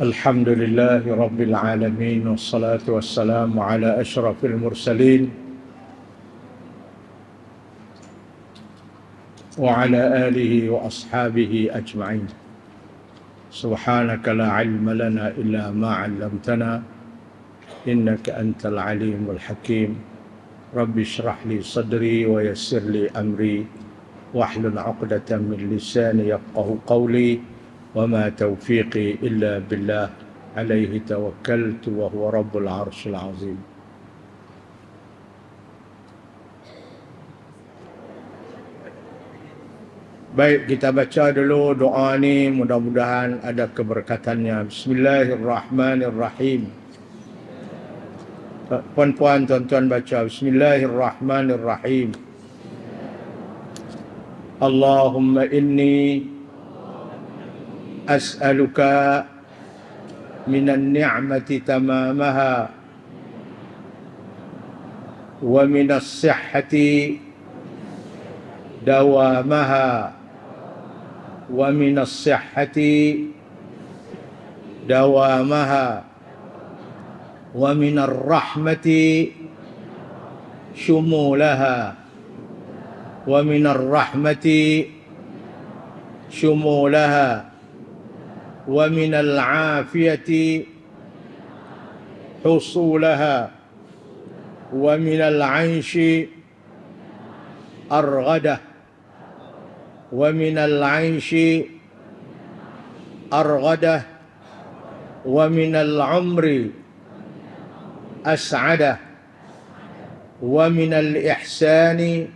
الحمد لله رب العالمين والصلاة والسلام على أشرف المرسلين وعلى آله وأصحابه أجمعين. سبحانك لا علم لنا إلا ما علمتنا إنك أنت العليم الحكيم. رب اشرح لي صدري ويسر لي أمري واحلل عقدة من لساني يفقه قولي وما توفيقي إلا بالله عليه توكلت وهو رب العرش العظيم. Baik, kita baca dulu doa ni, mudah-mudahan ada keberkatannya. Bismillahirrahmanirrahim. Puan-puan, tuan-tuan baca. Bismillahirrahmanirrahim. Allahumma inni as'aluka minan ni'mati tamamaha wa minas sihhati dawamaha wa minas sihhati dawamaha wa minar rahmati shumulaha wa minar rahmati shumulaha wa minal afiyati husulaha wa minal aishi arghadah wa minal aishi arghadah wa minal umri as'adah wa minal ihsani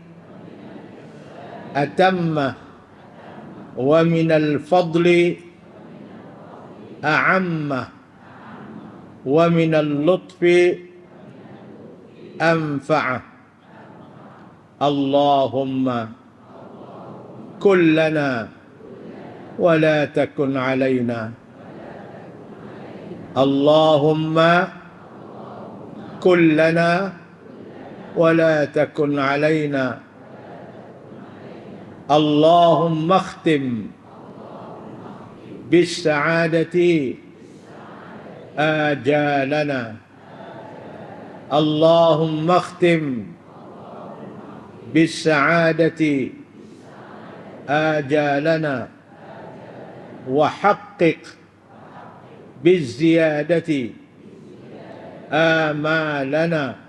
atammah wa minal fadli a'ammah wa minal lutfi anfa'ah. Allahumma kullana wa la takun alaina. Allahumma kullana wa la takun alaina. Allahumma akhtim bis sa'adati ajalana. Allahumma akhtim bis sa'adati ajalana wa haqqiq biz ziyadati amalana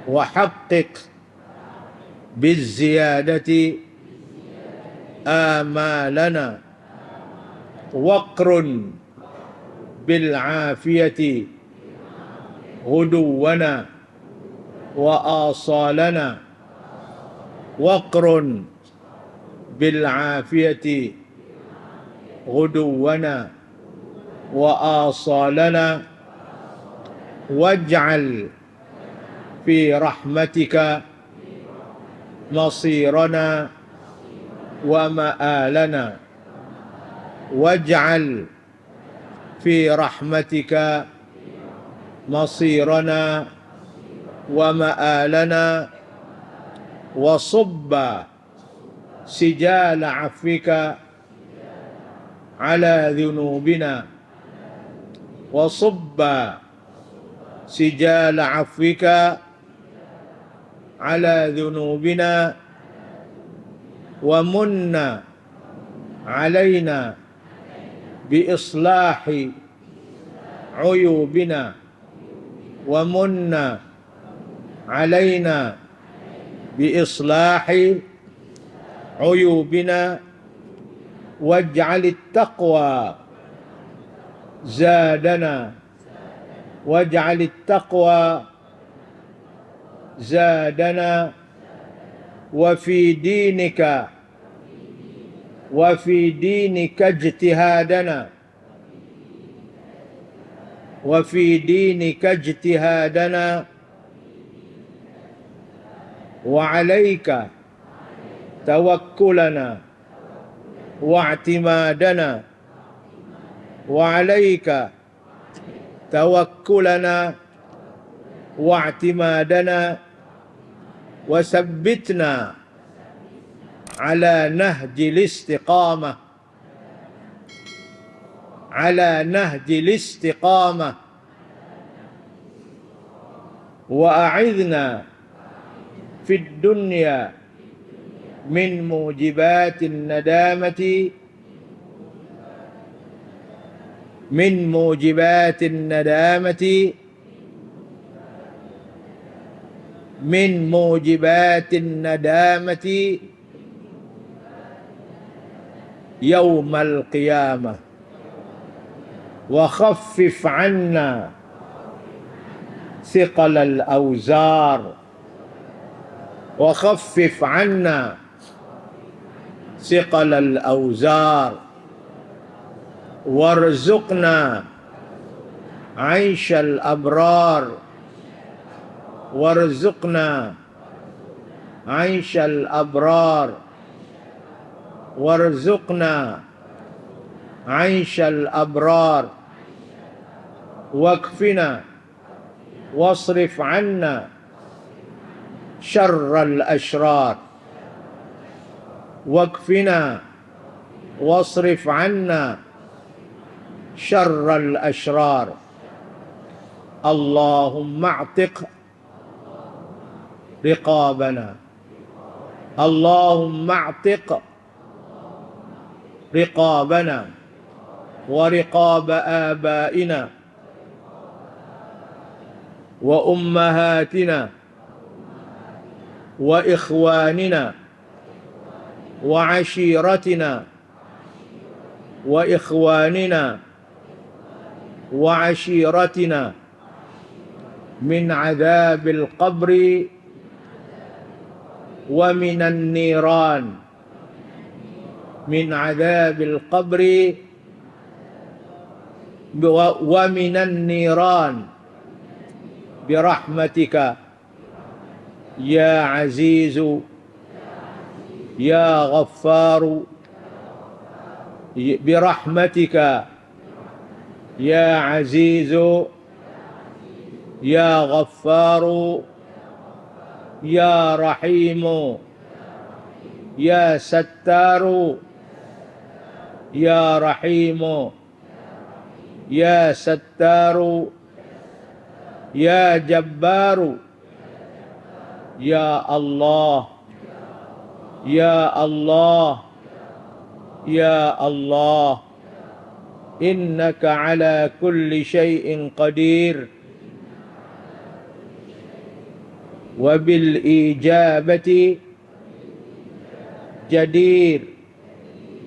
wa haqqiq biz ziyadati amalana waqrun bil afiyati ghuduwana wa asalana waqrun bil afiyati ghuduwana wa asalana waj'al fi rahmatika masirana wa ma'alana waj'al fi rahmatika masirana wa ma'alana wa subba sijala afika ala dhunubina wa subba sijala afika ala dhunubina wa munna alaina bi islahi uyubina wa munna alaina bi islahi uyubina waj'alit taqwa zadana waj'alit taqwa zadana wa fi dinika ijtihadana wa fi dinika ijtihadana wa alayka tawakkulana wa i'timadana wa alayka tawakkulana wa i'timadana wa sabbitna ala nahjil istiqamah ala nahjil istiqamah wa a'idna fid dunya min mujibatin nadamati من موجبات الندامة من موجبات الندامة يوم القيامة وخفف عنا ثقل الأوزار وخفف عنا ثقل الأوزار وارزقنا عيش الأبرار وارزقنا عيش الأبرار وارزقنا عيش الأبرار واكفنا واصرف عنا شر الأشرار واكفنا واصرف عنا شر الأشرار اللهم اعتق رقابنا اللهم اعتق رقابنا ورقاب آبائنا وأمهاتنا وإخواننا وعشيرتنا وإخواننا وعشيرتنا من عذاب القبر ومن النيران من عذاب القبر ومن النيران برحمتك يا عزيز يا غفار برحمتك يا عزيز يا غفار يا رحيم يا ستار يا رحيم يا ستار يا جبار يا الله يا الله يا الله إنك على كل شيء قدير وبالإجابة جدير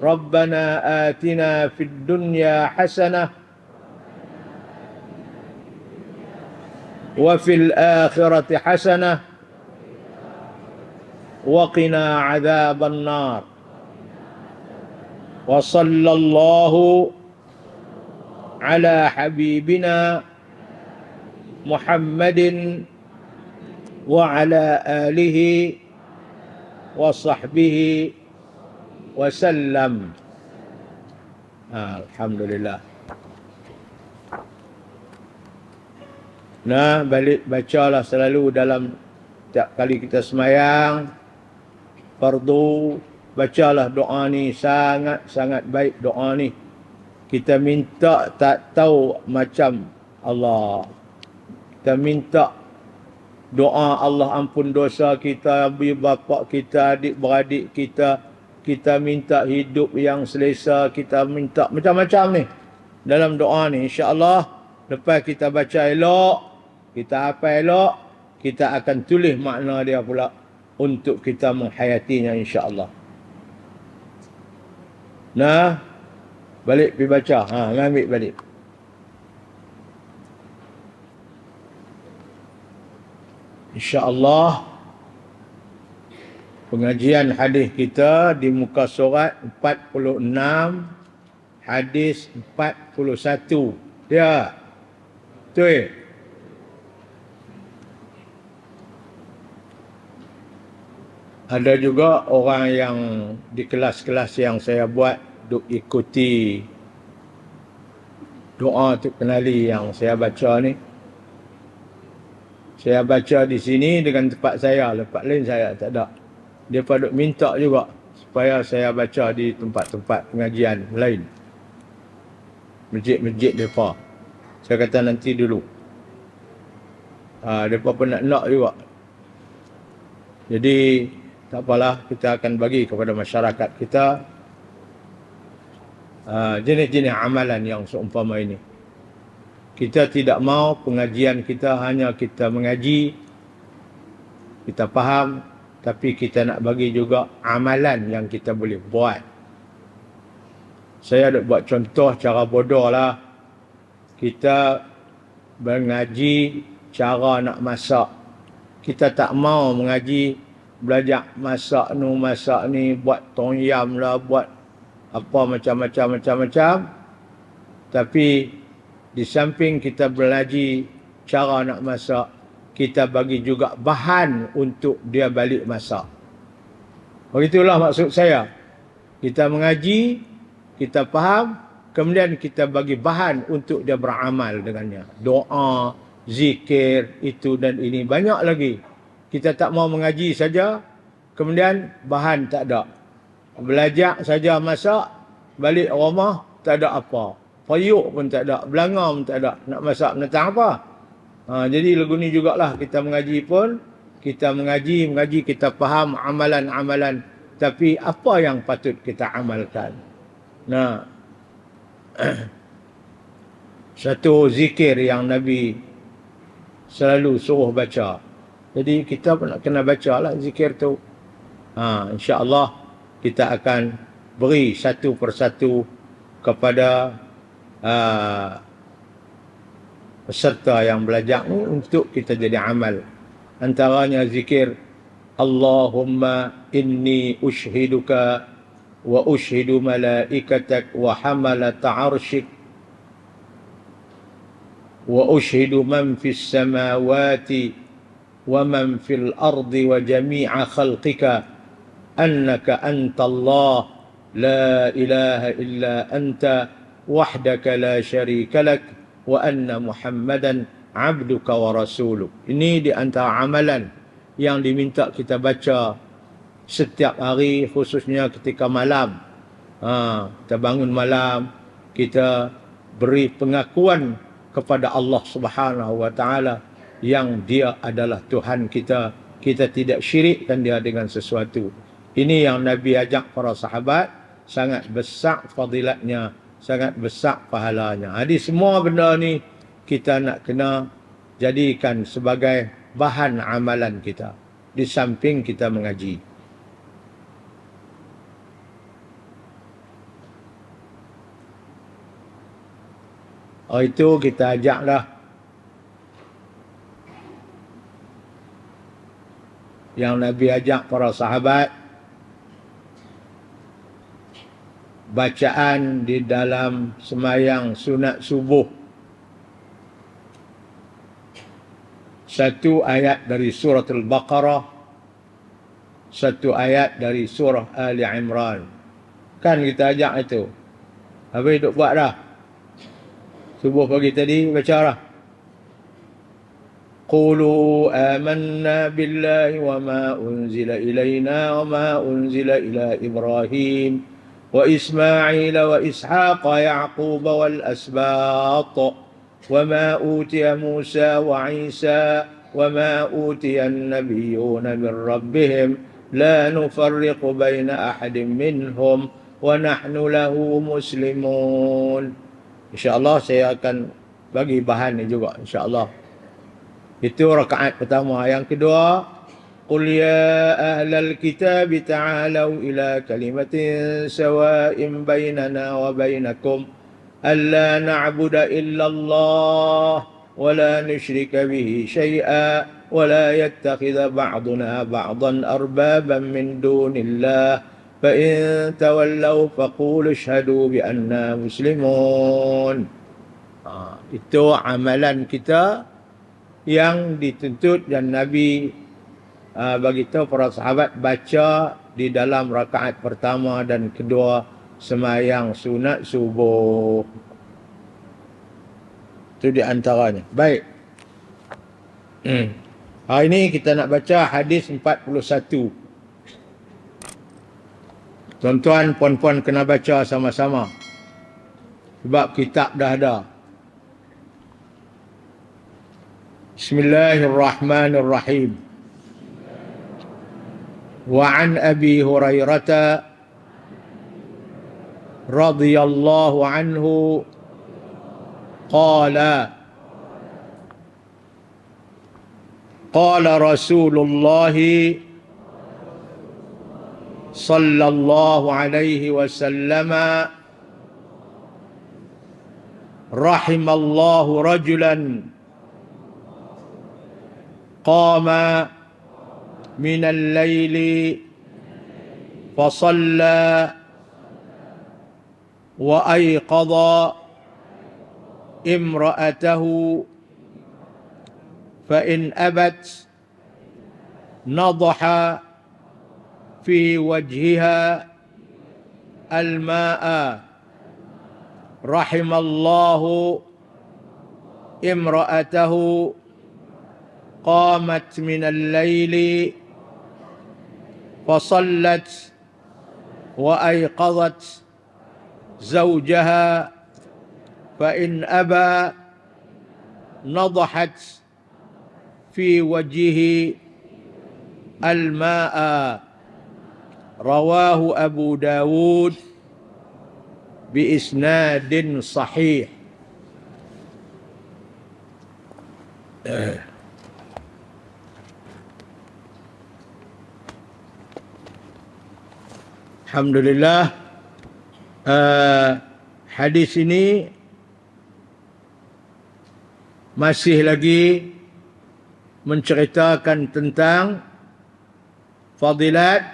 ربنا آتنا في الدنيا حسنة وفي الآخرة حسنة وقنا عذاب النار وصلى الله على حبيبنا محمد وعلى آله وصحبه وسلم. Alhamdulillah. Nah, balik bacalah selalu dalam setiap kali kita semayang fardu, bacalah doa ni, sangat-sangat baik doa ni. Kita minta tak tahu macam Allah. Kita minta doa Allah ampun dosa kita, ibu bapa kita, adik-beradik kita. Kita minta hidup yang selesa, kita minta macam-macam ni dalam doa ni. InsyaAllah lepas kita baca elok, kita hafal elok, kita akan tulis makna dia pula untuk kita menghayatinya insya-Allah. Nah, balik pergi baca. Ambil balik. InsyaAllah pengajian hadis kita di muka surat 46, hadis 41. Ya. Betul. Ada juga orang yang di kelas-kelas yang saya buat duk ikuti doa untuk kenali yang saya baca ni. Saya baca di sini dengan tempat saya, tempat lain saya tak ada. Dia pada minta juga supaya saya baca di tempat-tempat pengajian lain. masjid-masjid mereka. Saya kata nanti dulu. Mereka pun nak juga. Jadi tak apalah, kita akan bagi kepada masyarakat kita jenis-jenis amalan yang seumpama ini. Kita tidak mau pengajian kita hanya kita mengaji, kita faham, tapi kita nak bagi juga amalan yang kita boleh buat. Saya ada buat contoh cara bodoh lah. Kita mengaji cara nak masak. Kita tak mau mengaji belajar masak ni, buat tom yam lah, buat apa macam-macam. Tapi di samping kita belajar cara nak masak, kita bagi juga bahan untuk dia balik masak. Begitulah maksud saya. Kita mengaji, kita faham, kemudian kita bagi bahan untuk dia beramal dengannya. Doa, zikir, itu dan ini. Banyak lagi. Kita tak mau mengaji saja, kemudian bahan tak ada. Belajar saja masak, balik rumah tak ada apa. Payuk pun tak ada, belanga pun tak ada. Nak masak menentang apa? Jadi lagu ni jugalah kita mengaji pun. Kita mengaji, kita faham amalan-amalan. Tapi apa yang patut kita amalkan? Nah, satu zikir yang Nabi selalu suruh baca. Jadi kita pun nak kena baca lah zikir tu. InsyaAllah kita akan beri satu persatu kepada peserta yang belajar ni untuk kita jadi amal. Antaranya zikir Allahumma inni ushhiduka wa ushhidu malaikatak wa hamalata arshik wa ushhidu man fis samawati wa man fil ardi wa jami'a khalqika annaka anta Allah la ilaha illa anta wahdaka la syarika lak wa anna Muhammadan abduka wa rasuluk. Ini di antara amalan yang diminta kita baca setiap hari, khususnya ketika malam. Kita bangun malam, kita beri pengakuan kepada Allah Subhanahu wa taala yang dia adalah Tuhan kita. Kita tidak syirikkan dia dengan sesuatu. Ini yang Nabi ajak para sahabat, sangat besar fadilatnya, sangat besar pahalanya. Jadi semua benda ni kita nak kena jadikan sebagai bahan amalan kita di samping kita mengaji. Itu kita ajaklah yang Nabi ajak para sahabat, bacaan di dalam semayang sunat subuh. Satu ayat dari surah Al-Baqarah, satu ayat dari surah Ali Imran. Kan kita ajak itu. Habis duk buat dah. Subuh pagi tadi baca dah. Qulu amanna billahi wa ma unzila ilayna wa ma unzila ila Ibrahim wa Ismail wa Ishaq wa Yaqub wal asbat wa ma utiya Musa wa Isa wa ma utiya an-nabiyyuna min rabbihim la nufarriqu baina ahadin minhum wa nahnu lahu muslimun. InsyaAllah saya akan bagi bahan ni juga, insyaAllah. Itu rakaat pertama. Yang kedua, Qul ya ahlal kitab ta'alau ila kalimatin sawa'in bainana wa bainakum alla na'budu illa Allah wa la nusyrika bihi syai'a wa la yattakhidha ba'duna ba'dan arbaban min dunillah fa in tawallaw faqulu ashhadu bi anna muslimun. Itu amalan kita yang dituntut dan Nabi bagi tahu para sahabat baca di dalam rakaat pertama dan kedua semayang sunat subuh. Itu di antaranya. Baik. Hari ini kita nak baca hadis 41. Tuan-tuan, puan-puan kena baca sama-sama. sebab kitab dah ada. Bismillahirrahmanirrahim. Wa an Abi Hurairah radhiyallahu anhu qala qala Rasulullah sallallahu alaihi wasallam rahimallahu rajulan qama minal laili fasalla wa ayqadha imra'atahu fa in abat nadaha fi wajhiha al-ma'a rahimallahu imra'atahu qamat min al-layli fasallat wa ayqadhat zawjaha fa in aba nadahat fi wajhihi al-ma'a rawahu Abu Dawud bi isnadin sahih. Alhamdulillah, hadis ini masih lagi menceritakan tentang fadilat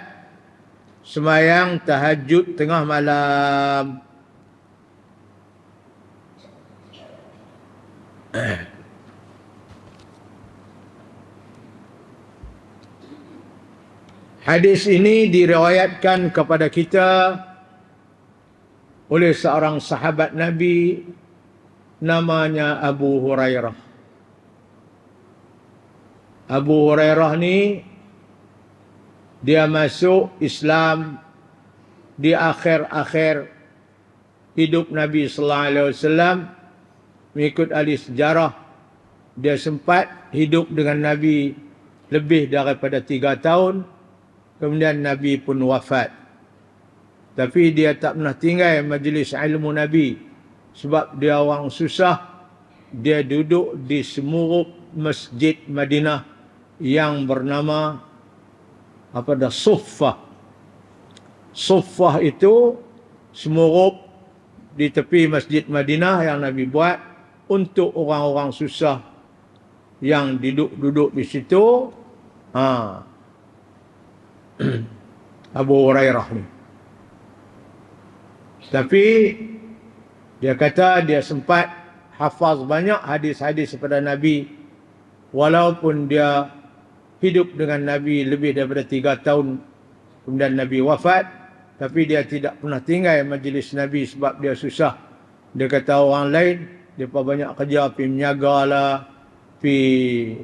sembahyang tahajud tengah malam. Hadis ini diriwayatkan kepada kita oleh seorang sahabat Nabi namanya Abu Hurairah. Abu Hurairah ni dia masuk Islam di akhir-akhir hidup Nabi sallallahu alaihi wasallam. Mengikut ahli sejarah, dia sempat hidup dengan Nabi lebih daripada 3 tahun. Kemudian Nabi pun wafat. Tapi dia tak pernah tinggal majlis ilmu Nabi. Sebab dia orang susah. Dia duduk di semurup masjid Madinah yang bernama Suffah. Suffah itu semurup di tepi masjid Madinah yang Nabi buat untuk orang-orang susah yang duduk-duduk di situ. Abu Hurairah ni. Tapi dia kata dia sempat hafaz banyak hadis-hadis daripada Nabi, walaupun dia hidup dengan Nabi lebih daripada 3 tahun. Kemudian Nabi wafat, tapi dia tidak pernah tinggal majlis Nabi sebab dia susah. Dia kata orang lain dia banyak kerja, pergi menyaga lah, pergi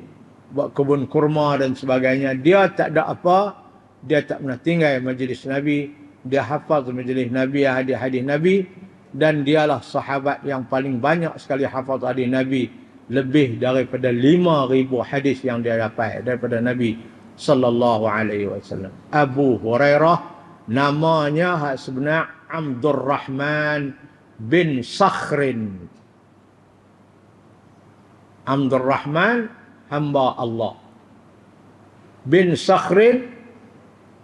buat kebun kurma dan sebagainya. Dia tak ada apa. Dia tak pernah tinggal majlis Nabi. Dia hafaz majlis Nabi, hadis-hadis Nabi. Dan dialah sahabat yang paling banyak sekali hafaz hadis Nabi. Lebih daripada 5,000 hadis yang dia dapat daripada Nabi sallallahu alaihi wasallam. Abu Hurairah namanya hak sebenar Abdurrahman bin Sakhrin. Abdurrahman hamba Allah. Bin Sakhrin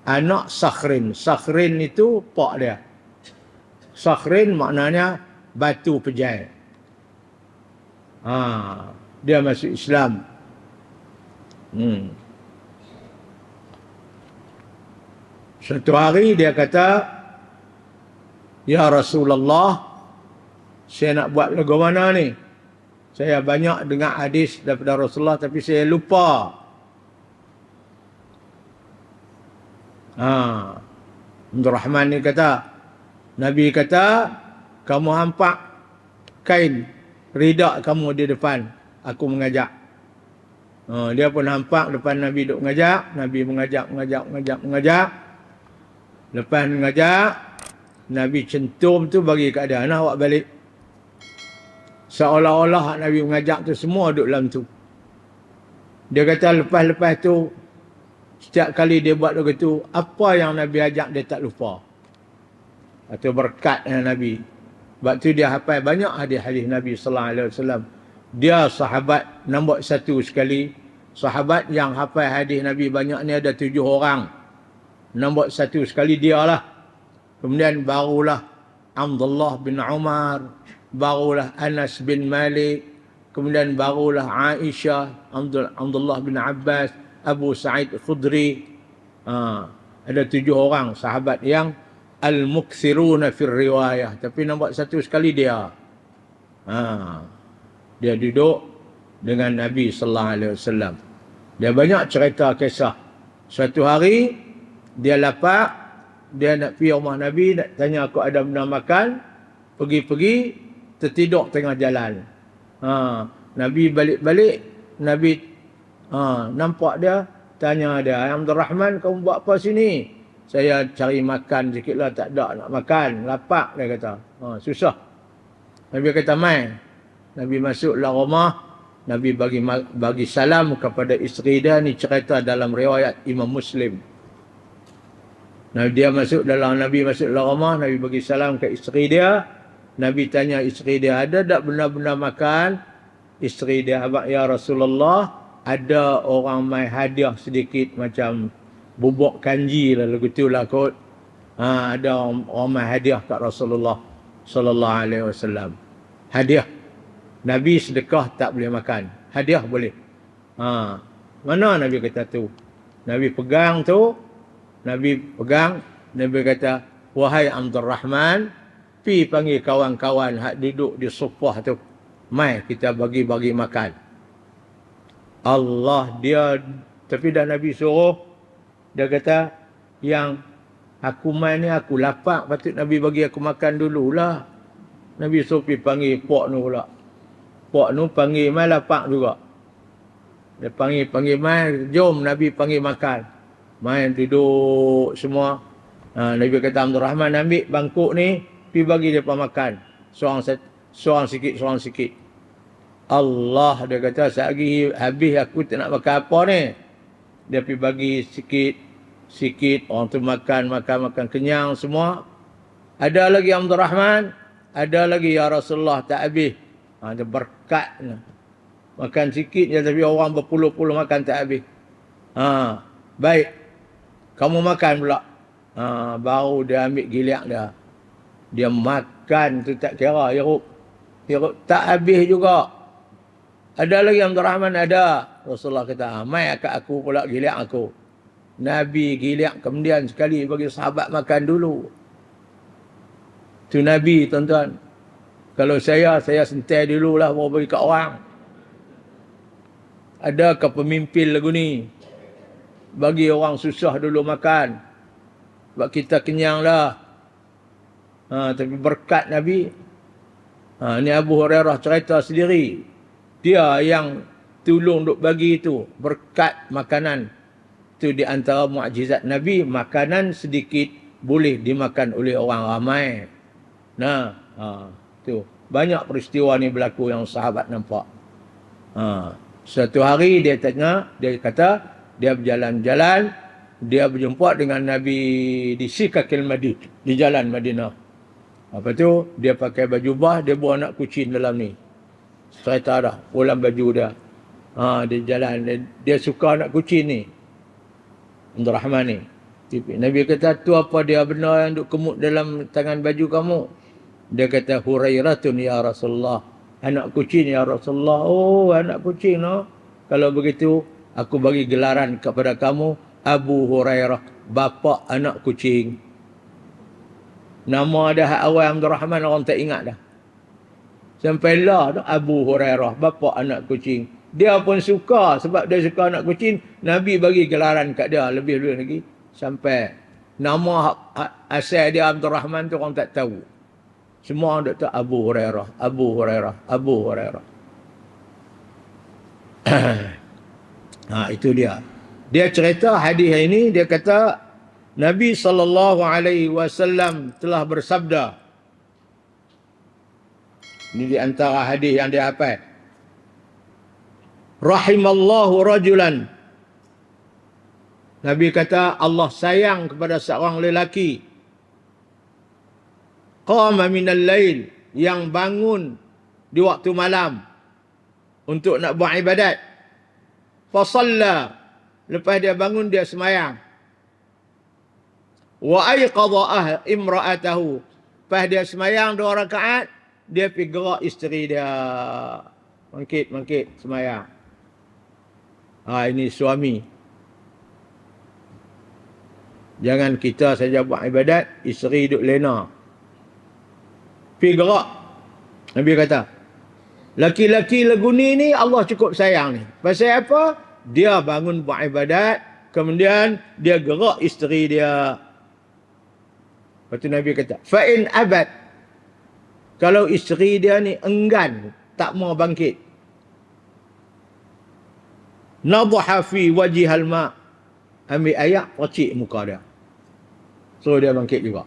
anak Sakhrin. Sakhrin itu pak dia. Sakhrin maknanya batu pejai. Dia masuk Islam. Suatu hari dia kata, "Ya Rasulullah, saya nak buat lagu mana ni? Saya banyak dengar hadis daripada Rasulullah tapi saya lupa." Abdul Rahman ni kata, Nabi kata, "Kamu hampak kain ridak kamu di depan aku mengajak." Dia pun hampak depan Nabi duk mengajak. Nabi mengajak. Lepas mengajak, Nabi centum tu bagi keadaan, "Awak balik." Seolah-olah Nabi mengajak tu semua duduk dalam tu. Dia kata lepas-lepas tu, setiap kali dia buat begitu, apa yang Nabi ajak dia tak lupa. Atau berkat Nabi. Sebab tu dia hafal banyak hadis-hadis Nabi sallallahu alaihi wasallam. Dia sahabat nombor satu sekali. Sahabat yang hafal hadis Nabi banyak ni ada 7 orang. Nombor satu sekali dia lah. Kemudian barulah Abdullah bin Umar, barulah Anas bin Malik, kemudian barulah Aisyah, Abdullah bin Abbas, Abu Sa'id Khudri. Ada 7 orang sahabat yang al-mukthiruna fil riwayah. Tapi nombor satu sekali dia. Dia duduk dengan Nabi sallallahu alaihi wasallam. Dia banyak cerita kisah. Suatu hari dia lapar, dia nak pergi rumah Nabi, nak tanya aku ada benda makan. Pergi-pergi, tertidur tengah jalan. Nabi balik-balik, Nabi nampak dia, tanya dia, Abdul Rahman, kamu buat apa sini? Saya cari makan sikit lah, tak ada nak makan, lapar, dia kata. Susah. Nabi kata, mai. Nabi masuk dalam rumah, Nabi bagi salam kepada isteri dia. Ni cerita dalam riwayat Imam Muslim. Nabi masuk dalam rumah, Nabi bagi salam ke isteri dia. Nabi tanya isteri dia, ada tak benda-benda makan? Isteri dia, ya Rasulullah, ada orang mai hadiah sedikit macam bubuk kanji lah, begitu lah kot. Ada orang mai hadiah kat Rasulullah sallallahu alaihi wasallam. Hadiah. Nabi sedekah tak boleh makan. Hadiah boleh. Mana Nabi kata tu? Nabi pegang tu, Nabi kata, wahai Abdul Rahman, pi panggil kawan-kawan hak duduk di sufah tu. Mai kita bagi-bagi makan. Allah dia, tapi dah Nabi suruh, dia kata, yang aku mai ni aku lapar, patut Nabi bagi aku makan dululah. Nabi suruh pi panggil Pok nu pula. Pok nu panggil mai lapar juga. Dia panggil mai, jom Nabi panggil makan. Main duduk semua. Nabi kata, Abdul Rahman, ambil bangkuk ni, pergi bagi dia makan. Seorang sikit. Allah, dia kata, sehari habis aku tak nak makan apa ni. Dia pergi bagi sikit. Orang tu makan kenyang semua. Ada lagi Abdul Rahman, ada lagi ya Rasulullah, tak habis. Dia berkat. Makan sikit je, tapi orang berpuluh-puluh makan tak habis. Baik. Kamu makan pula. Baru dia ambil giliak dia. Dia makan tu tak kira. Hirup tak habis juga. Ada lagi Abdul Rahman? Ada. Rasulullah kata, mai akak aku pula giliak aku. Nabi giliak kemudian sekali bagi sahabat makan dulu. Tu Nabi, tuan-tuan. Kalau saya sentai dululah baru bagi kat orang. Adakah pemimpin lagu ni? Bagi orang susah dulu makan. Sebab kita kenyang lah. Tapi berkat Nabi. Ni Abu Hurairah cerita sendiri. Dia yang tolong duk bagi itu. Berkat makanan. Itu di antara mukjizat Nabi. Makanan sedikit boleh dimakan oleh orang ramai. Tu. Banyak peristiwa ni berlaku yang sahabat nampak. Suatu hari dia kata, dia berjalan-jalan, dia berjumpa dengan Nabi di Sikakil Madinah, di jalan Madinah. Apa tu, dia pakai baju bah, dia bawa anak kucing dalam ni. Cerita dah, pulang baju dia. Dia jalan, dia suka anak kucing ni. Abdul Rahman ni. Nabi kata, tu apa dia benda yang duk kemut dalam tangan baju kamu? Dia kata, Hurairatun ya Rasulullah. Anak kucing ya Rasulullah. Oh, anak kucing no. Kalau begitu, aku bagi gelaran kepada kamu, Abu Hurairah, bapa anak kucing. Nama dah awal Abdul Rahman, orang tak ingat dah. Sampailah tu Abu Hurairah, bapa anak kucing. Dia pun suka, sebab dia suka anak kucing, Nabi bagi gelaran kat dia, lebih-lebih lagi. Sampai nama asal dia Abdul Rahman tu orang tak tahu. Semua orang tak tahu Abu Hurairah, Abu Hurairah, Abu Hurairah. Itu dia. Dia cerita hadis ini, dia kata Nabi sallallahu alaihi wasallam telah bersabda, Ini di antara hadis yang dia hafal. Rahimallahu rajulan. Nabi kata Allah sayang kepada seorang lelaki. Qama minal lail, yang bangun di waktu malam untuk nak buat ibadat. Fasalla, lepas dia bangun dia semayang. Wa ayqadha imra'atahu, lepas dia semayang 2 rakaat, dia pergi gerak isteri dia. Mangkit semayang. Ini suami. Jangan kita saja buat ibadat, isteri duduk lena. Pergi gerak. Nabi kata, laki-laki leguni ni Allah cukup sayang ni. Pasal apa? Dia bangun buat ibadat, kemudian dia gerak isteri dia. Lepas tu Nabi kata, fa'in abad, kalau isteri dia ni enggan, tak mau bangkit, nadha fi wajhil ma, ambil air percik muka dia, so dia bangkit juga.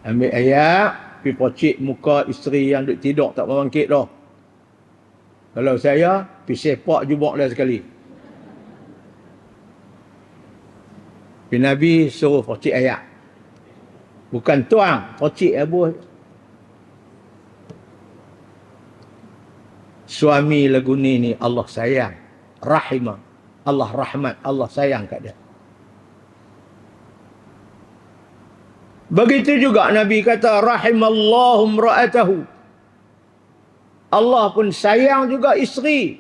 Ambil air, pergi percik muka isteri yang duduk tidur tak mau bangkit dah. Kalau saya, pergi sepak jubak dia sekali. Nabi suruh percik air. Bukan tuang, percik air. Suami leguni ni Allah sayang. Rahimah. Allah rahmat. Allah sayang kat dia. Begitu juga Nabi kata, rahimallahu imra'atahu. Allah pun sayang juga isteri.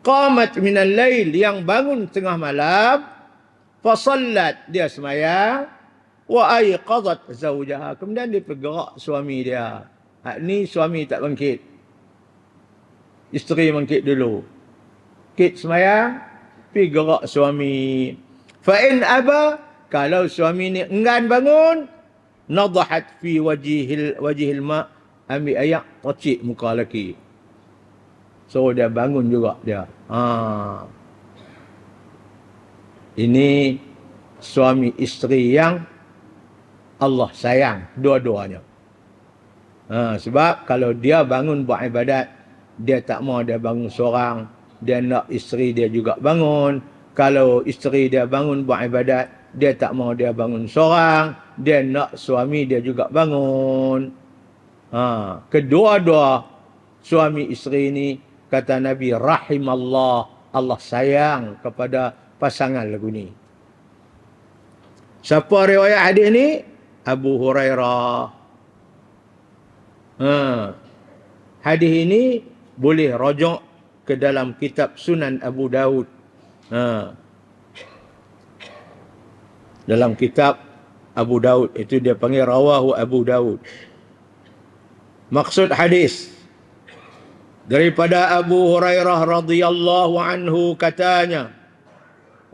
Qamat minal lail, yang bangun tengah malam. Fasallat, dia semayang. Wa ayqadat zawjaha, kemudian dia bergerak suami dia. Ni suami tak bangkit, isteri bangkit dulu. Bangkit semayang, pergi gerak suami. Fa in aba, kalau suami ni enggan bangun, nadahat fi wajhil ma, ambil air percik muka lelaki. So dia bangun juga dia. Ini suami isteri yang Allah sayang dua-duanya. Sebab kalau dia bangun buat ibadat, dia tak mau dia bangun seorang, dia nak isteri dia juga bangun. Kalau isteri dia bangun buat ibadat, dia tak mau dia bangun seorang, dia nak suami dia juga bangun. Kedua-dua suami isteri ni, kata Nabi, rahimallah, Allah sayang kepada pasangan lagu ni. Siapa riwayat hadis ni? Abu Hurairah. Hadis ini boleh rujuk ke dalam kitab Sunan Abu Daud. Dalam kitab Abu Daud, itu dia panggil rawahu Abu Daud. Maksud hadis daripada Abu Hurairah radhiyallahu anhu, katanya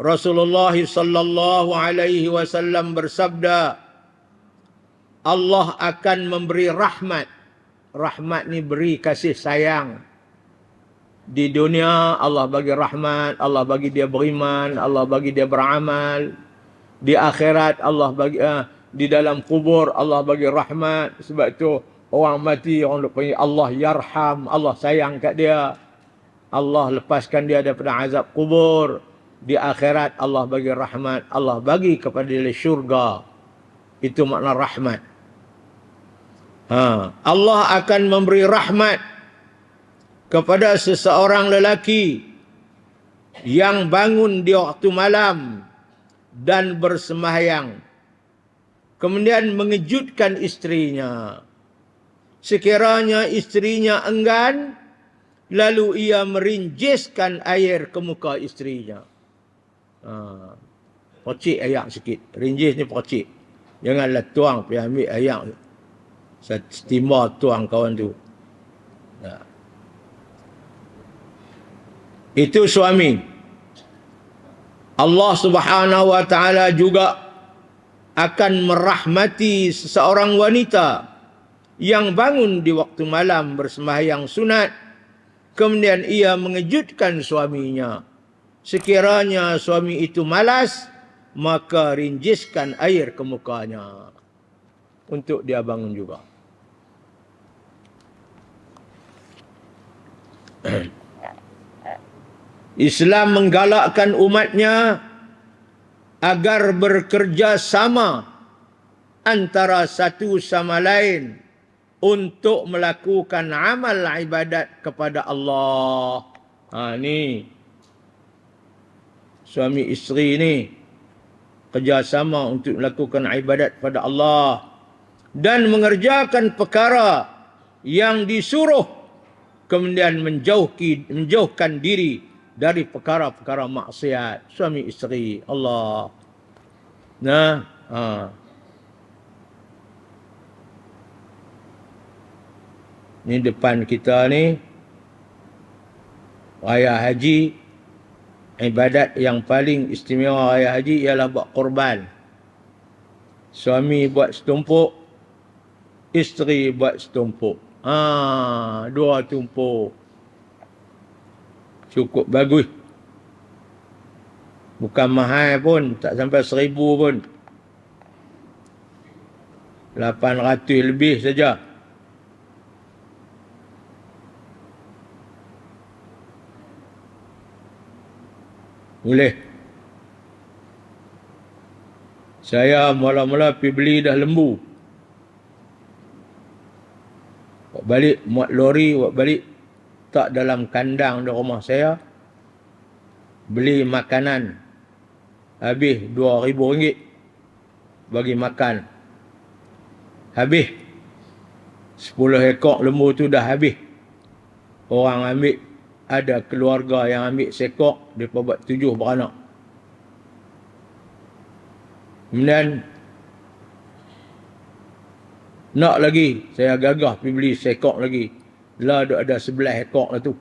Rasulullah sallallahu alaihi wasallam bersabda, Allah akan memberi rahmat. Rahmat ni beri kasih sayang. Di dunia Allah bagi rahmat, Allah bagi dia beriman, Allah bagi dia beramal. Di akhirat Allah bagi di dalam kubur Allah bagi rahmat. Sebab tu orang mati, orang panggil Allah yarham, Allah sayang kat dia. Allah lepaskan dia daripada azab kubur. Di akhirat Allah bagi rahmat, Allah bagi kepada dia syurga. Itu makna rahmat. Allah akan memberi rahmat kepada seseorang lelaki yang bangun di waktu malam dan bersembahyang, kemudian mengejutkan istrinya. Sekiranya istrinya enggan, lalu ia merinjiskan air ke muka istrinya. Percik air sikit. Rinjis ni percik. Janganlah tuang, pergi ambil air. Setimba tuang kawan tu. Itu suami. Allah Subhanahu wa ta'ala juga akan merahmati seseorang wanita yang bangun di waktu malam bersembahyang sunat, kemudian ia mengejutkan suaminya. Sekiranya suami itu malas, maka rinjiskan air ke mukanya. Untuk dia bangun juga. Islam menggalakkan umatnya agar bekerja sama antara satu sama lain untuk melakukan amal ibadat kepada Allah. Ni suami isteri ni kerjasama untuk melakukan ibadat kepada Allah dan mengerjakan perkara yang disuruh, kemudian menjauhkan diri dari perkara-perkara maksiat. Suami isteri Allah. Ni depan kita ni raya haji. Ibadat yang paling istimewa raya haji ialah buat korban. Suami buat setumpuk, isteri buat setumpuk. Dua tumpuk. Cukup bagus. Bukan mahal pun, tak sampai 1,000 pun. 800 lebih saja. Boleh. Saya mula-mula pergi beli dah lembu. Buat balik, muat lori, buat balik. Tak dalam kandang di rumah saya. Beli makanan. Habis RM2,000 bagi makan. Habis. 10 ekor lembu tu dah habis. Orang ambil. Ada keluarga yang ambil sekok. Mereka buat 7 beranak. Kemudian nak lagi, saya gagah pergi beli sekok lagi. Lah duk ada 11 ekor lah tu.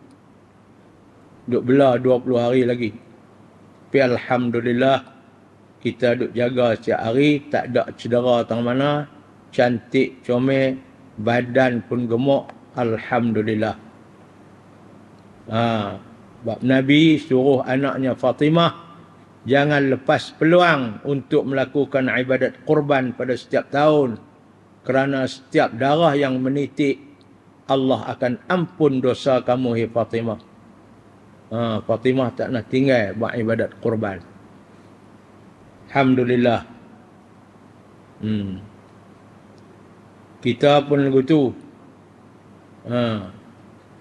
Duk belah 20 hari lagi. Tapi Alhamdulillah, kita duk jaga setiap hari, tak ada cedera tang mana, cantik, comel, badan pun gemuk, Alhamdulillah. Sebab Nabi suruh anaknya Fatimah, jangan lepas peluang untuk melakukan ibadat kurban pada setiap tahun. Kerana setiap darah yang menitik, Allah akan ampun dosa kamu, hai Fatimah. Fatimah tak nak tinggal buat ibadat kurban. Alhamdulillah. Kita pun begitu.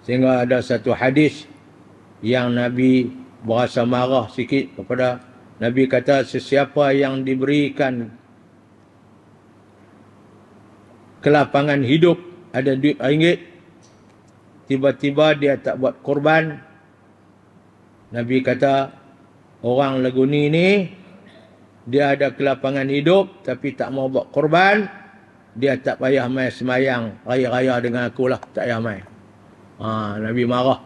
Sehingga ada satu hadis yang Nabi berasa marah sikit kepada Nabi kata, sesiapa yang diberikan kelapangan hidup, ada duit ringgit, tiba-tiba dia tak buat korban, Nabi kata, orang lagu ni dia ada kelapangan hidup tapi tak mau buat korban, dia tak payah mai semayang raya-raya dengan aku lah, tak payah mai. Nabi marah.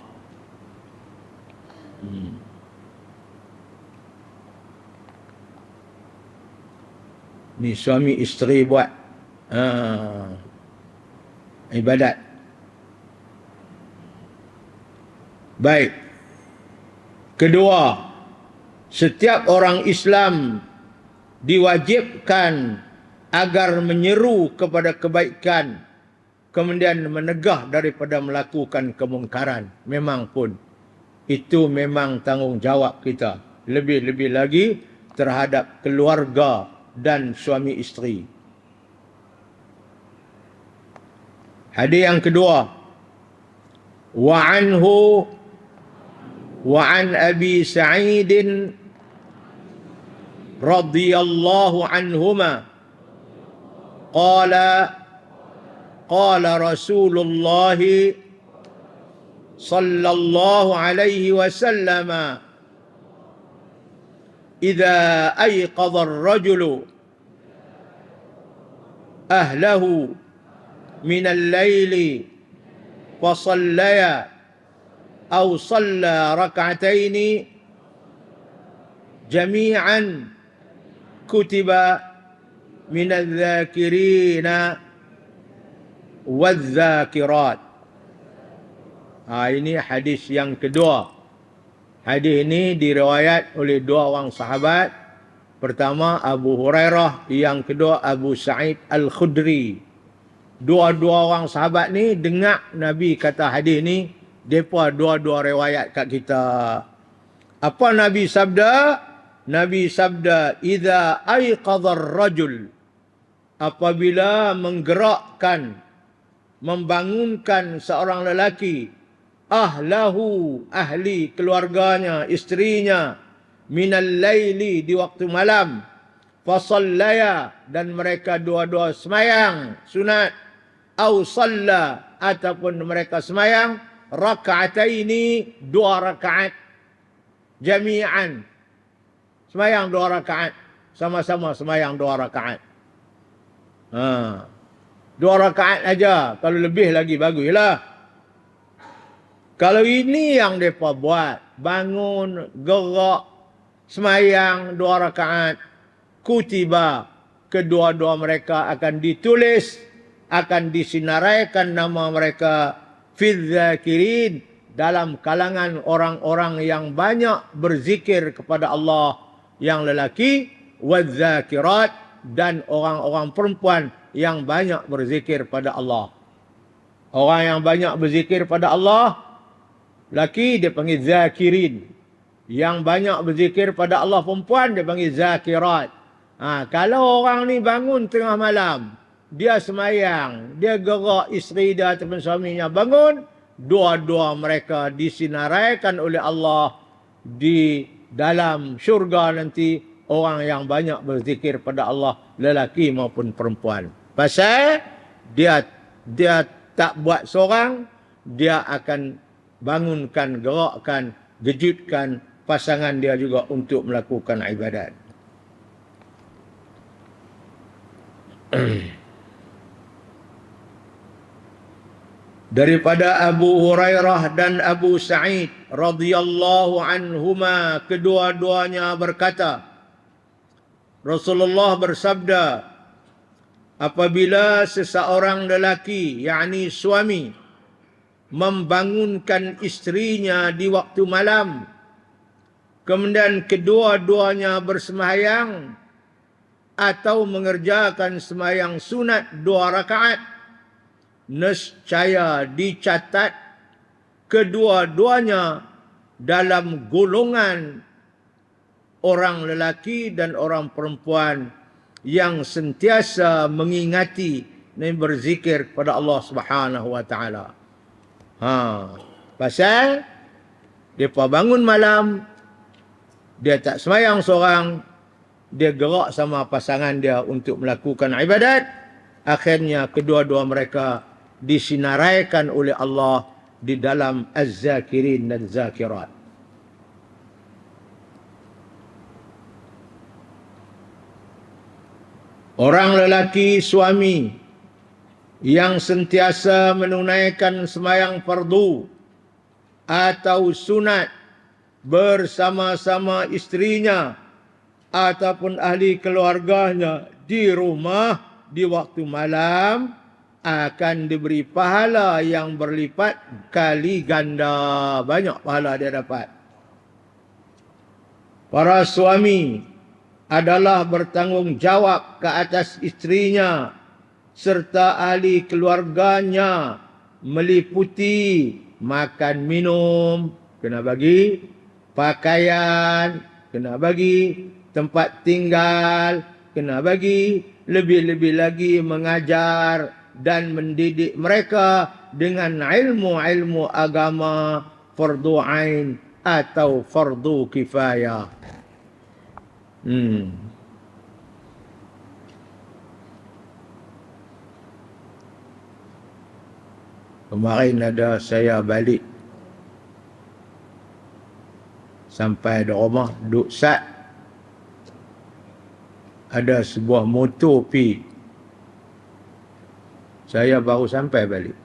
Ni suami isteri buat ibadat. Baik. Kedua, setiap orang Islam diwajibkan agar menyeru kepada kebaikan, kemudian menegah daripada melakukan kemungkaran. Memang pun itu memang tanggungjawab kita. Lebih-lebih lagi terhadap keluarga dan suami isteri. Hadis yang kedua, wa an Abi Sa'id radhiyallahu anhuma qala Rasulullah sallallahu alaihi wasallam, idza ayqadha ar-rajulu ahlahu min al-laili wa sallaya aw salla rak'ataini jami'an kutiba min adh-dhakirina wadh-dhakirat. Ini hadis yang kedua. Hadis ini diriwayat oleh dua orang sahabat, Pertama Abu Hurairah, yang kedua Abu Sa'id Al-Khudri. Dua-dua orang sahabat ni dengar Nabi kata hadis ni, depa dua-dua riwayat kat kita. Apa Nabi sabda? Nabi sabda, "Idza aiqadha ar-rajul", apabila menggerakkan, membangunkan seorang lelaki, ahlahu, ahli keluarganya, isterinya, minal laili, di waktu malam, fasallaya, dan mereka dua-dua semayang sunat, au salla, ataupun mereka semayang raka'ataini, dua rakaat, jami'an, semayang dua rakaat, sama-sama semayang dua rakaat. Dua rakaat aja, kalau lebih lagi baguslah. Kalau ini yang mereka buat, bangun, gerak, semayang dua rakaat, kutiba, kedua-dua mereka akan ditulis, akan disinaraikan nama mereka fil zakirin, dalam kalangan orang-orang yang banyak berzikir kepada Allah, yang lelaki, wal zakirat, dan orang-orang perempuan yang banyak berzikir pada Allah. Orang yang banyak berzikir pada Allah, laki dia panggil zakirin. Yang banyak berzikir pada Allah perempuan dia panggil zakirat. Kalau orang ni bangun tengah malam, dia semayang, dia gerak isteri dia ataupun suaminya bangun, dua-dua mereka disinaraikan oleh Allah di dalam syurga nanti, orang yang banyak berzikir pada Allah, lelaki maupun perempuan. Pasal dia tak buat seorang, dia akan bangunkan, gerakkan, kejutkan pasangan dia juga untuk melakukan ibadat. Daripada Abu Hurairah dan Abu Sa'id radhiyallahu anhuma, kedua-duanya berkata, Rasulullah bersabda, apabila seseorang lelaki, yakni suami, membangunkan isterinya di waktu malam, kemudian kedua-duanya bersemayang atau mengerjakan semayang sunat dua rakaat, nescaya dicatat kedua-duanya dalam golongan orang lelaki dan orang perempuan yang sentiasa mengingati dan berzikir kepada Allah Subhanahu wa taala. Pasal depa bangun malam, dia tak semayang seorang, dia gerak sama pasangan dia untuk melakukan ibadat, akhirnya kedua-dua mereka disinaraikan oleh Allah di dalam az-zakirin dan zakirat. Orang lelaki suami yang sentiasa menunaikan sembahyang fardu atau sunat bersama-sama isterinya ataupun ahli keluarganya di rumah di waktu malam, akan diberi pahala yang berlipat kali ganda. Banyak pahala dia dapat. Para suami adalah bertanggungjawab ke atas isterinya serta ahli keluarganya, meliputi makan minum, kena bagi, pakaian, kena bagi, tempat tinggal, kena bagi, lebih-lebih lagi mengajar dan mendidik mereka dengan ilmu-ilmu agama fardu ain atau fardu kifayah. Kemarin ada saya balik sampai di rumah, duduk sat, ada sebuah motor pi. Saya baru sampai balik.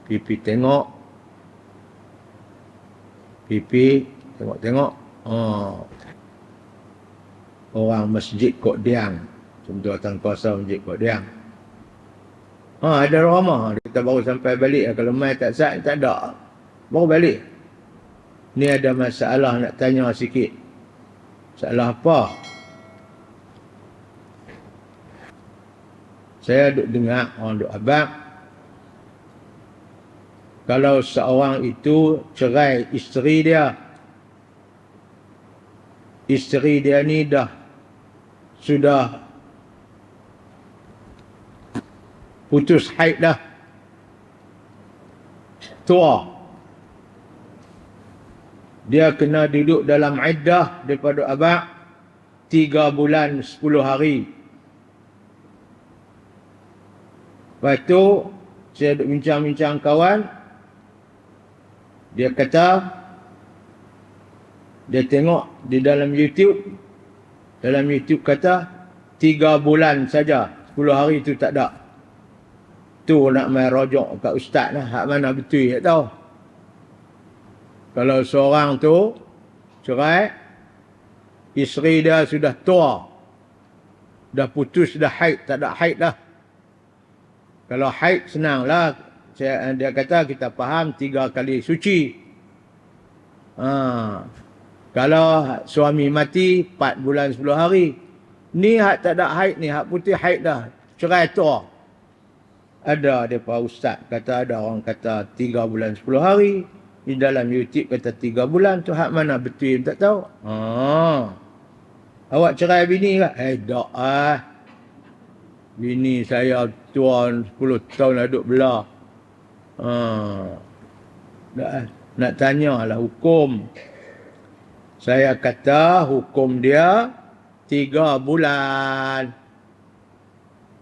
Pipi tengok. Pipi tengok-tengok. Orang masjid Kok Diang. Contoh Kuasa masjid Kok Diang. Ada ramah. Kita baru sampai balik. Kalau mai tak sat, tak ada. Baru balik. Ni ada masalah nak tanya sikit. Salah apa? Saya duk dengar orang duk abang, kalau seorang itu cerai isteri dia ni sudah putus haid dah, tua, dia kena duduk dalam iddah daripada abang 3 bulan 10 hari. Lepas tu saya duk bincang-bincang kawan, dia kata dia tengok di dalam YouTube kata 3 bulan saja, 10 hari tu tak ada. Tu nak main rojok kat ustaz lah, hak mana betul tak tahu. Kalau seorang tu cerai, isteri dia sudah tua, dah putus, dah haid, tak ada haid dah. Kalau haid senanglah, dia kata kita faham 3 kali suci. Kalau suami mati 4 bulan 10 hari. Ni hak tak ada haid ni, hak putih haid dah, cerai tua. Ada depa ustaz kata, ada orang kata 3 bulan 10 hari. Di dalam YouTube kata 3 bulan, tu hak mana betul tak tahu. Awak cerai bini ke? Tak ah. Bini saya tua 10 tahun dah duduk belah. Nak tanyalah hukum. Saya kata hukum dia 3 bulan.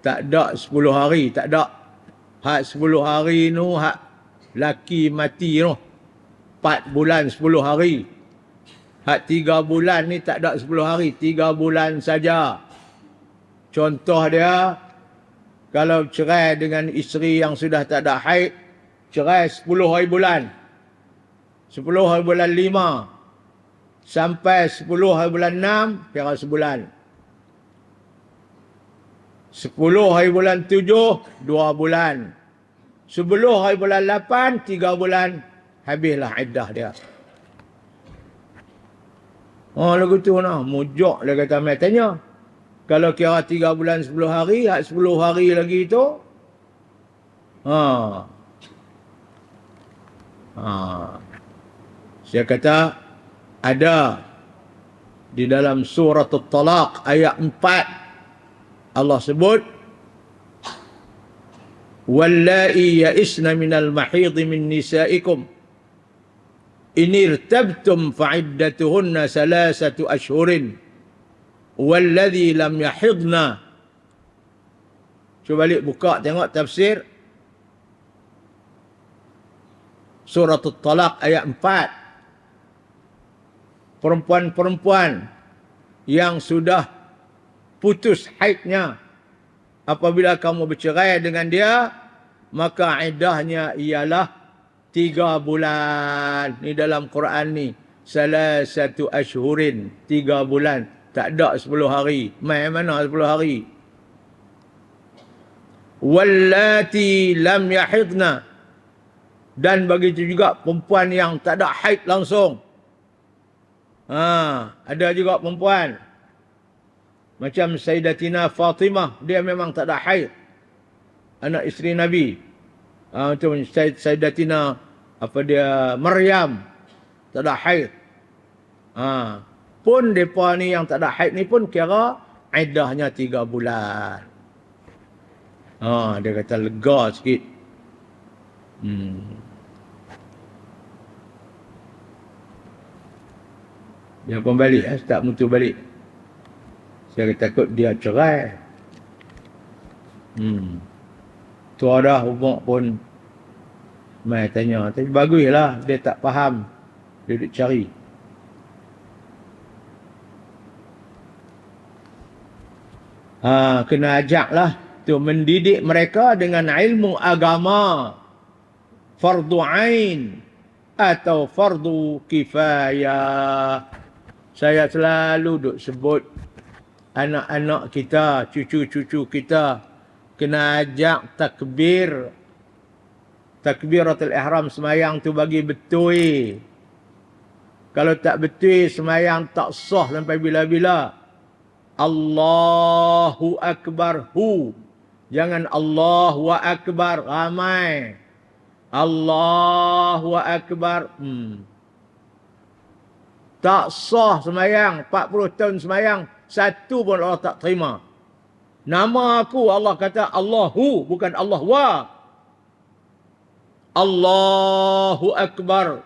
Tak ada 10 hari, tak ada. Hak 10 hari nu hak laki mati nu. 4 bulan 10 hari. Hak 3 bulan ni tak ada 10 hari, 3 bulan saja. Contoh dia, kalau cerai dengan isteri yang sudah tak ada haid, cerai 10 hari bulan. 10 hari bulan 5 sampai 10 hari bulan 6, kira sebulan. 10 hari bulan 7, 2 bulan. 10 hari bulan 8, 3 bulan. Habislah iddah dia. Lagu tu nah, mujok dia kata, mai tanya. Kalau kira 3 bulan 10 hari, 10 hari lagi tu, saya kata, ada di dalam surah At-Talaq ayat 4, Allah sebut, Wallahi ya'isna minal mahidhi min nisaikum in irtabtum fa'iddatuhunna 3 ashhurin walladhi lam yahidna. Cuba balik buka tengok tafsir surah At-Talaq ayat 4. Perempuan-perempuan yang sudah putus haidnya, apabila kamu bercerai dengan dia, maka iddahnya ialah 3 bulan. Ni dalam Quran ni, 3 ashhurin, 3 bulan. Tak ada 10 hari. Mai mana 10 hari? Wallati lam yahidna. Dan begitu juga perempuan yang tak ada haid langsung. Ada juga perempuan macam Sayyidatina Fatimah, dia memang tak ada haid, anak isteri Nabi. Macam Sayyidatina Maryam, tak ada haid. Pun mereka ni yang tak ada haid ni pun kira iddahnya 3 bulan. Dia kata lega sikit. Dia pun balik, tak mutu balik. Saya takut dia cerai. Tu ada umur pun mai tanya. Tapi baguslah, dia tak faham. Dia duduk cari. Kena ajaklah tu, mendidik mereka dengan ilmu agama. Fardu ain atau fardu kifayah. Saya selalu duk sebut anak-anak kita, cucu-cucu kita, kena ajak takbiratul ihram semayang tu bagi betul. Kalau tak betul semayang tak sah sampai bila-bila. Allahu Akbar hu. Jangan Allahu Akbar ramai. Allahu Akbar. Tak sah semayang. 40 tahun semayang. Satu pun Allah tak terima. Nama aku Allah kata Allahu bukan Allah wa. Allahu Akbar.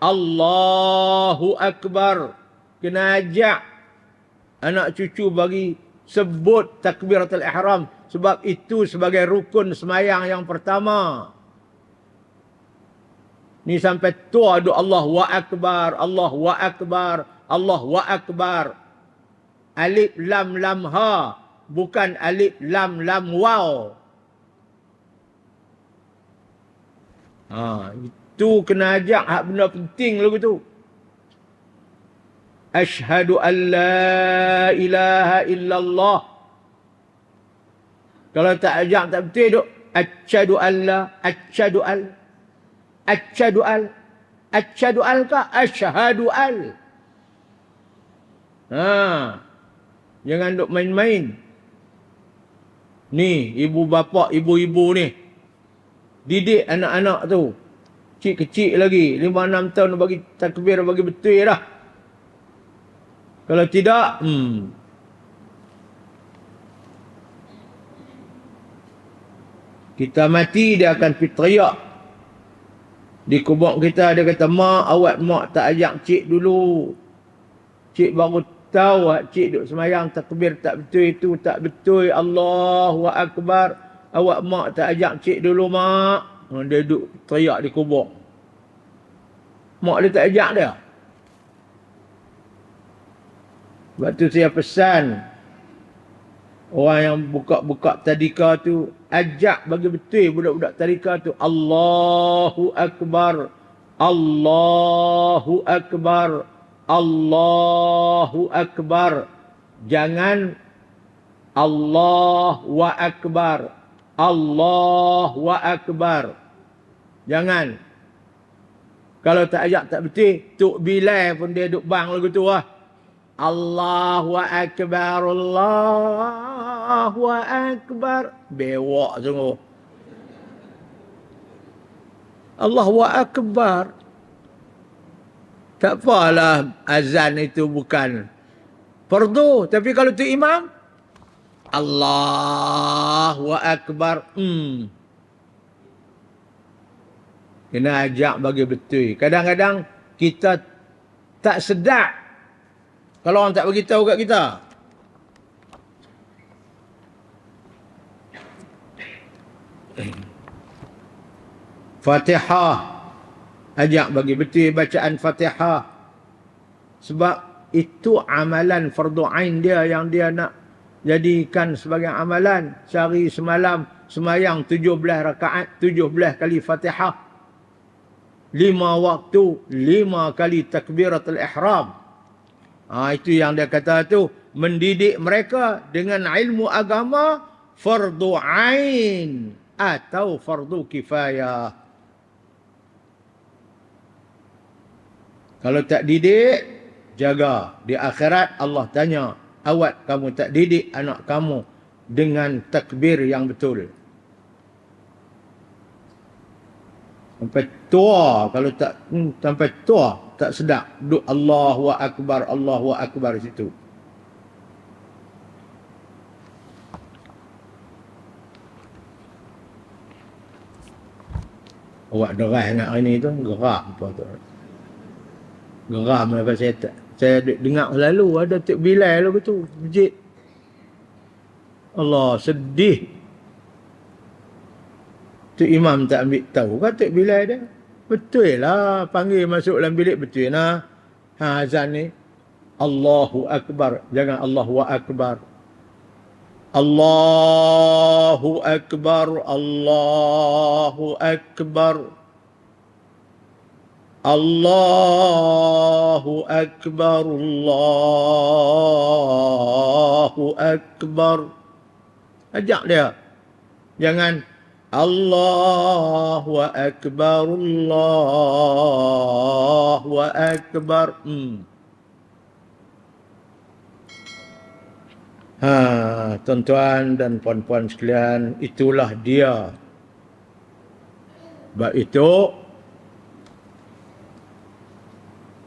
Allahu Akbar. Kena ajak anak cucu bagi sebut takbiratul ihram. Sebab itu sebagai rukun semayang yang pertama. Ni sampai tua duk Allahu Akbar. Allahu Akbar. Allahu Akbar. Alif lam lam ha. Bukan alif lam lam waw. Itu kena ajak hak benda penting lagu tu. Asyhadu an la ilaha illallah. Kalau tak ajak tak betul duk. Asyhadu an la, asyhadu al. Asyhadu al. Asyhadu al ka asyhadu al. Jangan duk main-main. Ni ibu bapa, ibu-ibu ni. Didik anak-anak tu. Kecil-kecil lagi. 5-6 tahun bagi takbir, bagi betul dah. Kalau tidak, kita mati, dia akan pergi teriak. Di kubur kita, dia kata, mak tak ajak cik dulu. Cik baru tahu, cik duk semayang takbir tak betul itu, tak betul. Allahu Akbar. Awak mak tak ajak cik dulu, mak. Dia duduk teriak di kubur. Mak dia tak ajak dia. Sebab tu saya pesan orang yang buka-buka tadika tu, ajak bagi betul budak-budak tadika tu. Allahu Akbar. Allahu Akbar. Allahu Akbar. Jangan Allahu Akbar. Allahu Akbar. Jangan. Kalau tak ajak tak betul, Tok Bilal pun dia duk bang lagu tu lah. Allahu Akbar. Allahu Akbar. Bewak sungguh. Allahu Akbar. Tak apalah azan itu bukan fardu. Tapi kalau tu imam, Allahu Akbar. Kena ajak bagi betul. Kadang-kadang kita tak sedap kalau orang tak beritahu kat kita. Fatihah. Ajak bagi betul bacaan Fatihah. Sebab itu amalan fardu ain dia yang dia nak jadikan sebagai amalan. Sehari semalam semayang 17 rakaat, 17 kali Fatihah. 5 waktu, 5 kali takbiratul ihram. Itu yang dia kata tu, mendidik mereka dengan ilmu agama fardu ain atau fardu kifayah. Kalau tak didik, jaga. Di akhirat Allah tanya, awak kamu tak didik anak kamu dengan takbir yang betul. Sampai tua, kalau tak sampai tua tak sedap duk Allahu Akbar, Allahu Akbar situ. Awak derah nak hari ni tu, gerak apa tu. Geram apa saya dengar selalu ada Tok Bilal lagu tu masjid. Allah sedih. Tu imam tak ambil tahu kan Tok Bilal dia. Betul lah panggil masuk dalam bilik betul lah. Azan ni Allahu Akbar, jangan Allahu Akbar. Allahu Akbar, Allahu Akbar. Allahu Akbar, Allahu Akbar. Ajak dia. Jangan Allahu Akbar, Allahu Akbar. Tuan-tuan dan puan-puan sekalian, itulah dia. Sebab itu,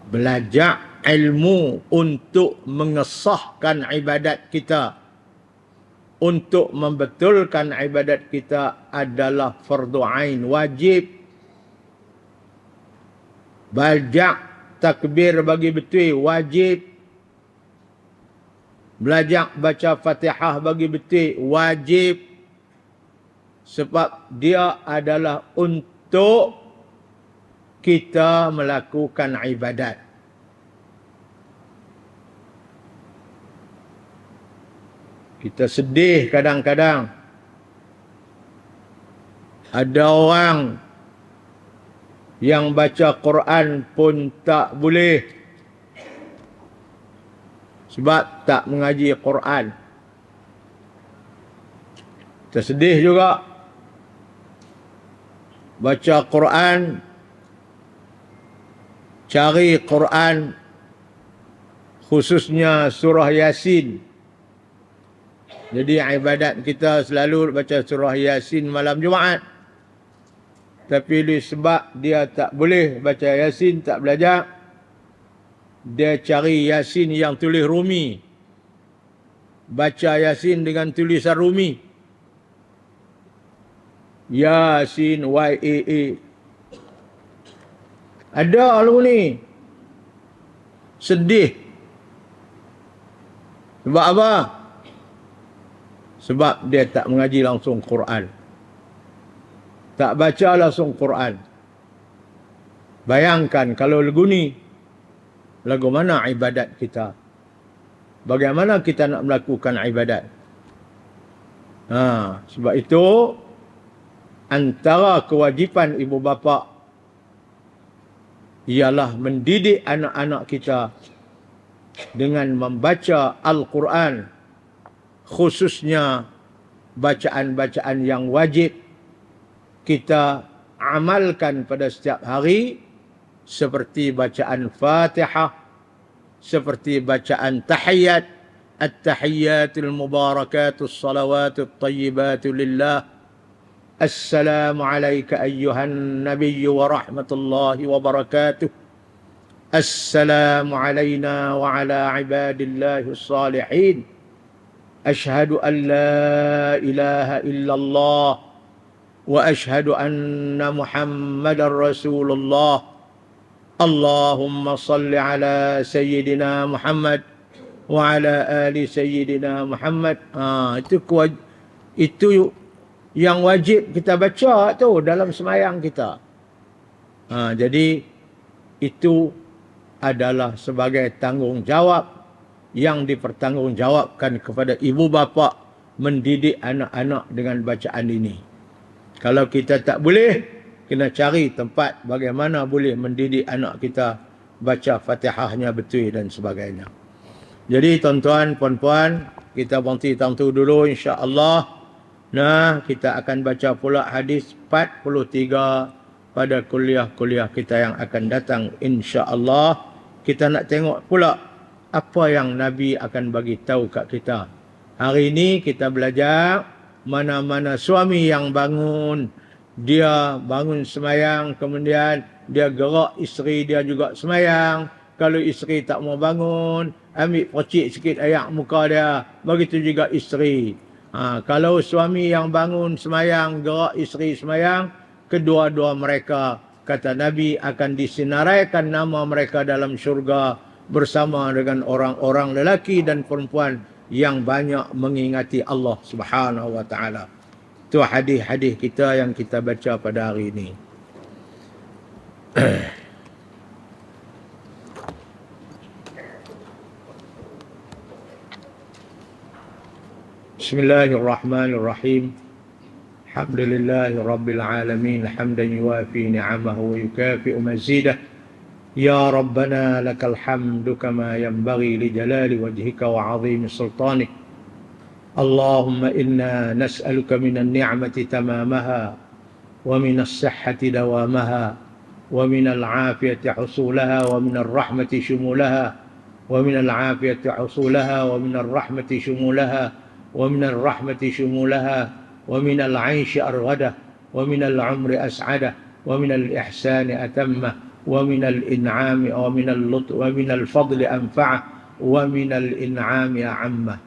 belajar ilmu untuk mengesahkan ibadat kita, untuk membetulkan ibadat kita adalah fardu ain, wajib. Belajar takbir bagi betul, wajib. Belajar baca Fatihah bagi betul, wajib. Sebab dia adalah untuk kita melakukan ibadat. Kita sedih kadang-kadang. Ada orang yang baca Quran pun tak boleh. Sebab tak mengaji Quran. Kita sedih juga. Baca Quran, cari Quran, khususnya surah Yasin. Jadi ibadat kita selalu baca surah Yasin malam Jumaat. Tapi sebab dia tak boleh baca Yasin, tak belajar, dia cari Yasin yang tulis Rumi. Baca Yasin dengan tulisan Rumi. Yasin, Y-A-A. Ada lu ni. Sedih. Sebab apa? Sebab dia tak mengaji langsung Quran. Tak baca langsung Quran. Bayangkan kalau lagu ni, lagu mana ibadat kita? Bagaimana kita nak melakukan ibadat? Sebab itu, antara kewajipan ibu bapa ialah mendidik anak-anak kita dengan membaca Al-Quran, khususnya bacaan-bacaan yang wajib kita amalkan pada setiap hari, seperti bacaan Fatihah, seperti bacaan tahiyat, at-tahiyyatul mubarakatus salawatul tayyibatul lillah, assalamu alayka ayyuhan nabiyyu wa rahmatullahi wa barakatuh, assalamu alayna wa ala ibadillahi salihin, ashhadu an la ilaha illallah wa ashhadu anna Muhammadar Rasulullah. Allahumma salli ala Sayyidina Muhammad wa ala ali Sayyidina Muhammad. Itu yang wajib kita baca tu dalam sembahyang kita. Jadi itu adalah sebagai tanggungjawab yang dipertanggungjawabkan kepada ibu bapa mendidik anak-anak dengan bacaan ini. Kalau kita tak boleh, kena cari tempat bagaimana boleh mendidik anak kita baca Fatihahnya betul dan sebagainya. Jadi tuan-tuan, puan-puan, kita berhenti tentu dulu insya-Allah. Nah, kita akan baca pula hadis 43 pada kuliah-kuliah kita yang akan datang insya-Allah. Kita nak tengok pula apa yang Nabi akan bagi tahu kat kita. Hari ini kita belajar mana-mana suami yang bangun, dia bangun semayang, kemudian dia gerak isteri dia juga semayang. Kalau isteri tak mau bangun, ambil percik sikit air muka dia. Begitu juga isteri. Kalau suami yang bangun semayang, gerak isteri semayang, kedua-dua mereka, kata Nabi, akan disinaraikan nama mereka dalam syurga bersama dengan orang-orang lelaki dan perempuan yang banyak mengingati Allah Subhanahu wa taala. Itu hadis-hadis kita yang kita baca pada hari ini. Bismillahirrahmanirrahim. Alhamdulillahi rabbil alamin, hamdan yuwafi ni'amahu wa yukafi'u mazidah. Ya Rabbana lakal hamdu kama yanbaghi li jalali wajhika wa 'azimi sultanik. اللهم إنا نسألك من النعمة تمامها ومن الصحة دوامها ومن العافية حصولها ومن الرحمة شمولها ومن العافية حصولها ومن الرحمة شمولها ومن الرحمة شمولها ومن العيش أرغده ومن العمر أسعده ومن الإحسان أتمه ومن الإنعام ومن اللطف ومن الفضل أنفعه ومن الإنعام أعمه.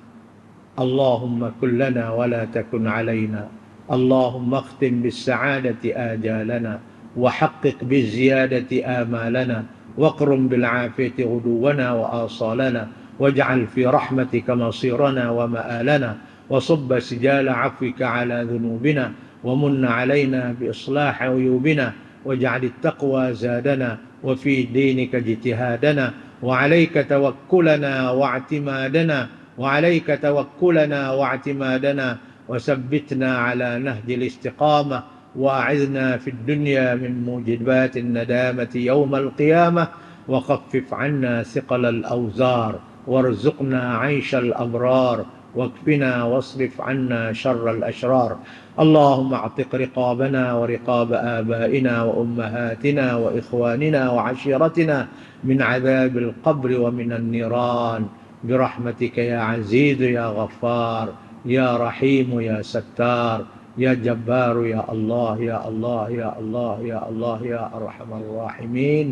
اللهم كن لنا ولا تكن علينا. اللهم اختم بالسعادة آجالنا وحقق بالزيادة آمالنا واقرم بالعافية غدونا وآصالنا واجعل في رحمتك مصيرنا ومآلنا وصب سجال عفوك على ذنوبنا ومن علينا بإصلاح عيوبنا واجعل التقوى زادنا وفي دينك اجتهادنا وعليك توكلنا واعتمادنا وعليك توكلنا واعتمادنا وثبتنا على نهج الاستقامة وأعذنا في الدنيا من موجبات الندامة يوم القيامة وخفف عنا ثقل الأوزار وارزقنا عيش الأبرار واكفنا واصرف عنا شر الأشرار. اللهم اعتق رقابنا ورقاب آبائنا وأمهاتنا وإخواننا وعشيرتنا من عذاب القبر ومن النيران برحمتك يا عزيز يا غفار يا رحيم يا ستار يا جبار يا الله يا الله يا الله يا الله يا أرحم الراحمين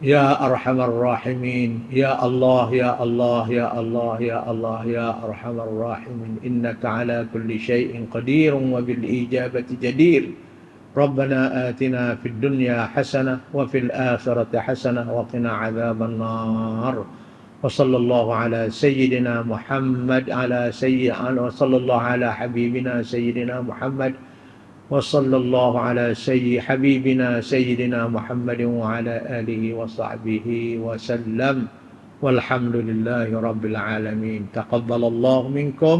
يا أرحم الراحمين يا الله يا الله يا الله يا الله يا أرحم الراحمين إنك على كل شيء قدير وبالإجابة جدير. ربنا آتنا في الدنيا حسنة وفي الآخرة حسنة وقنا عذاب النار. وصلى الله على سيدنا محمد وصلى الله على حبيبنا سيدنا محمد وصلى الله على حبيبنا سيدنا محمد وعلى آله وصحبه وسلم والحمد لله رب العالمين. تقبل الله منكم.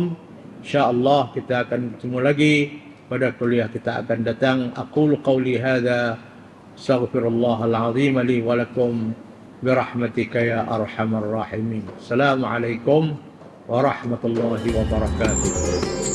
InsyaAllah kita akan bertemu lagi pada kuliah kita akan datang. Aqulu qawli hadza astaghfirullahal azim li wa lakum birahmatika ya arhamar rahimin. Assalamualaikum warahmatullahi wabarakatuh.